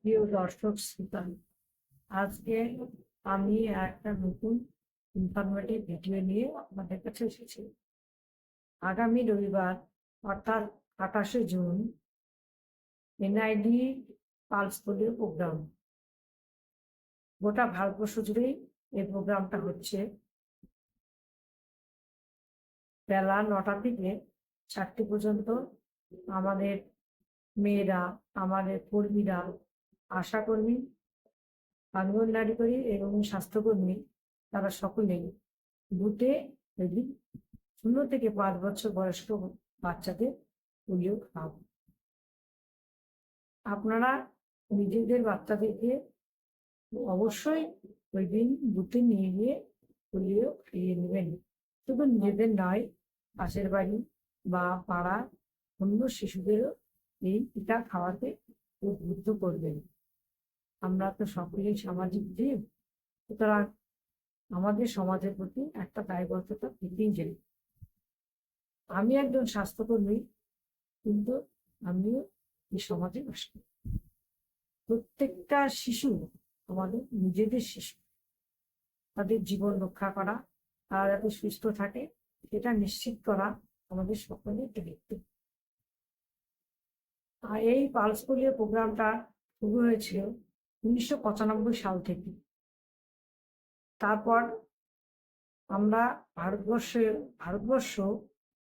প্রিয় দর্শক শ্রোতা, আজকে আমি একটা নতুন ইনফরমেটিভ ভিডিও নিয়ে আপনাদের কাছে এসেছি। আগামী রবিবার অর্থাৎ 28শে June NID pulse polio programme. গোটা ভারতবর্ষ জুড়েই এই প্রোগ্রামটা হচ্ছে। বেলা 9টা থেকে 4টে পর্যন্ত আমাদের মেয়েরা, আমাদের কর্মীরা, আশাকর্মী, অঙ্গনওয়াড়ি কর্মী এবং স্বাস্থ্যকর্মী তারা সকলেই বুথে 0 থেকে 5 বছর বয়স্ক বাচ্চাদের পোলিও খাওয়াবো। আপনারা নিজেদের বাচ্চাদেরকে অবশ্যই ওই দিন বুথে নিয়ে গিয়ে পোলিও খাইয়ে নেবেন। শুধু নিজেদের নয়, পাশের বাড়ি বা পাড়া অন্য শিশুদেরও এই টিকা খাওয়াতে উদ্বুদ্ধ করবেন। আমরা তো সকলেই সামাজিক জীব, সুতরাং আমাদের সমাজের প্রতি একটা দায়বদ্ধতা থেকেই যায়। আমি একজন স্বাস্থ্যকর্মী, কিন্তু আমিও এই সমাজে বাস করি। প্রত্যেকটা শিশু আমাদের নিজেদের শিশু। তাদের জীবন রক্ষা করা, তারা যাতে সুস্থ থাকে সেটা নিশ্চিত করা আমাদের সকলের দায়িত্ব। আর এই পালস পোলিও প্রোগ্রামটা শুরু হয়েছিল 1995 সাল থেকে। তারপর আমরা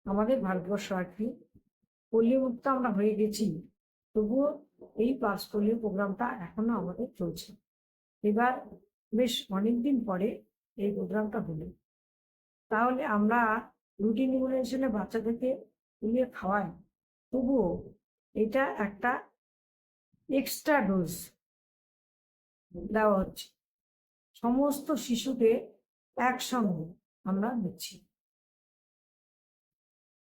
আমাদের ভারতবর্ষ আর কি পোলিও মুক্ত আমরা হয়ে গেছি, তবুও এই পালস পোলিও প্রোগ্রামটা এখনো আমাদের চলছে। এবার বেশ অনেকদিন পরে এই প্রোগ্রামটা হলো। তাহলে আমরা রুটিন ইমিউনাইজেশনে বাচ্চাদেরকে পোলিও খাওয়াই, তবুও এটা একটা এক্সট্রা ডোজ দেওয়া হচ্ছে। সমস্ত শিশুকে একসঙ্গে আমরা দিচ্ছি।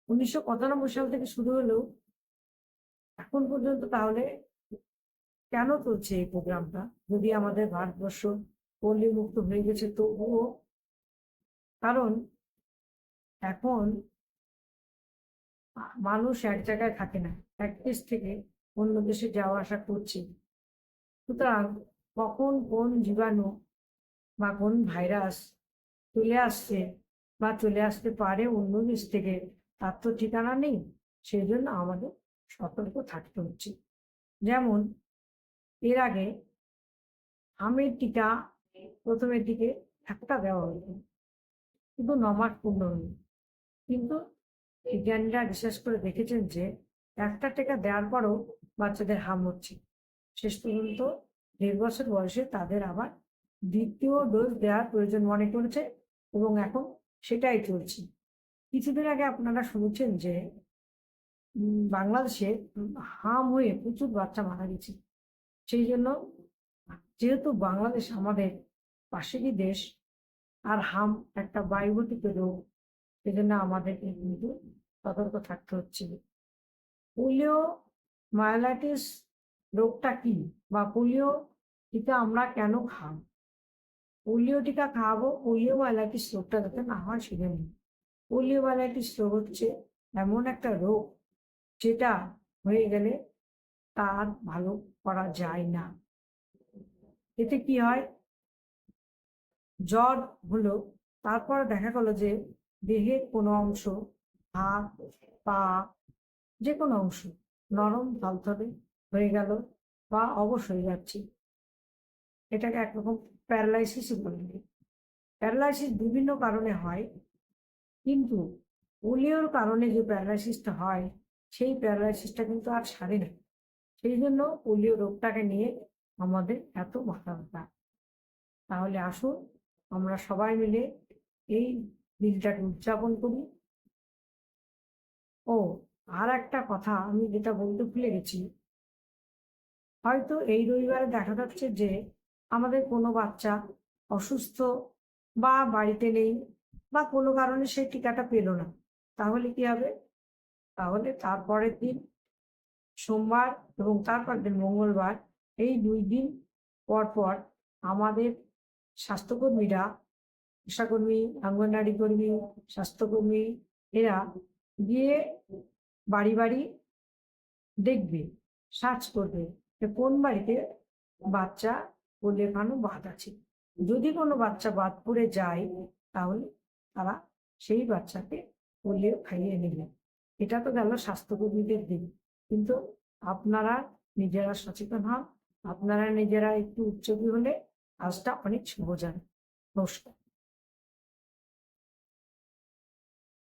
1995 সাল থেকে শুরু হলেও এখন পর্যন্ত তাহলে কেন চলছে এই প্রোগ্রামটা? যদি আমাদের ভারতবর্ষ পোলিও মুক্ত হয়ে গেছে, তবুও কারণ এখন মানুষ এক জায়গায় থাকে না, এক দেশ থেকে অন্য দেশে যাওয়া আসা করছে। সুতরাং কখন কোন জীবাণু বা কোন ভাইরাস চলে আসছে বা চলে আসতে পারে অন্য দেশ থেকে, তার তো ঠিকানা নেই। সেই জন্য আমাদের সতর্ক থাকতে হচ্ছে। যেমন এর আগে আমের টিকা প্রথমের দিকে একটা দেওয়া হতো, কিন্তু 9 মাস পূর্ণ হয়নি। কিন্তু বিজ্ঞানীরা রিসার্চ করে দেখেছেন যে একটা টিকা দেওয়ার পরও বাচ্চাদের হাম হচ্ছে। শেষ পর্যন্ত 1.5 বছর বয়সে তাদের আবার দ্বিতীয় ডোজ দেওয়ার প্রয়োজন মনে করেছে এবং এখন সেটাই চলছে। কিছুদিন আগে আপনারা শুনেছেন যে বাংলাদেশে হাম হয়ে প্রচুর বাচ্চা মারা গেছে। সেই জন্য যেহেতু বাংলাদেশ আমাদের পাশেরই দেশ, আর হাম একটা বায়ুগতিক রোগ, সেজন্য আমাদেরকে কিন্তু সতর্ক থাকতে হচ্ছে। পোলিও মাইলাইটিস রোগটা কি বা পোলিও টিকা আমরা কেন খাব? পোলিও টিকা খাওয়াবো পোলিও মাইলাইটিস রোগটা যাতে না হয় সেজন্য। পোলিও মাইলাইটিস রোগ হচ্ছে এমন একটা রোগ যেটা হয়ে গেলে তার ভালো করা যায় না। এতে কি হয়, জ্বর হলো, তারপর দেখা গেল যে দেহের কোনো অংশ, হাত, পা, যে কোনো অংশ নরম থলথলে হয়ে গেল বা অবশ হয়ে যাচ্ছে। এটাকে একরকম প্যারালাইসিসই বলে। প্যারালাইসিস বিভিন্ন কারণে হয়, কিন্তু পোলিওর কারণে যে প্যারালাইসিসটা হয়, সেই প্যারালাইসিসটা কিন্তু আর সারে না। সেই জন্য পোলিও রোগটাকে নিয়ে আমাদের এত মাথা ব্যথা। তাহলে আসুন আমরা সবাই মিলে এই দিনটাকে উদযাপন করি। ও আর একটা কথা আমি যেটা বলতে ভুলে গেছি, হয়তো এই রবিবারে দেখা যাচ্ছে যে আমাদের কোনো বাচ্চা অসুস্থ বা বাড়িতে নেই বা কোনো কারণে সেই টিকাটা পেল না। তাহলে কি হবে? তাহলে তারপরের দিন সোমবার এবং তারপর দিন মঙ্গলবার, এই 2 দিন পর পর আমাদের স্বাস্থ্যকর্মীরা, আশাকর্মী, অঙ্গনওয়াড়ি কর্মী, স্বাস্থ্যকর্মী এরা গিয়ে বাড়ি বাড়ি দেখবে, সার্চ করবে যে কোন বাড়িতে বাচ্চা পোলিও খাওয়ানো বাদ আছে। যদি কোনো বাচ্চা বাদ পড়ে যায় তাহলে তারা সেই বাচ্চাকে পোলিও খাইয়ে নেবে। এটা তো গেল স্বাস্থ্যকর্মীদের দিক, কিন্তু আপনারা নিজেরা সচেতন হন, আপনারা নিজেরা একটু উদ্যোগী হলে কাজটা অনেক সহজ হয়। নমস্কার।